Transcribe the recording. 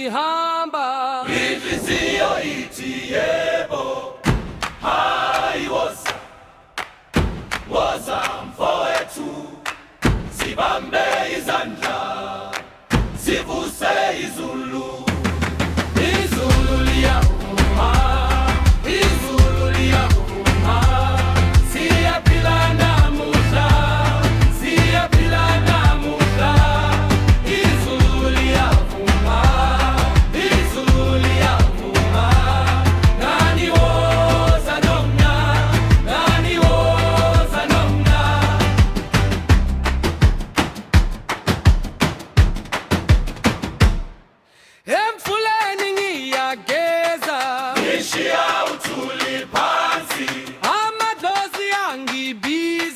ihamba inhliziyo ithi yebo hayi woza mfowethu sibambe izandla sivuse izulu izulu liyavuma izulu liyavuma siyaphila namuhla siyaphila namuhla izulu liyavuma izulu liyavuma nani woza nomna nani woza nomna emfuleni ngiyageza ngishiya uthuli phansi amadlozi angibiza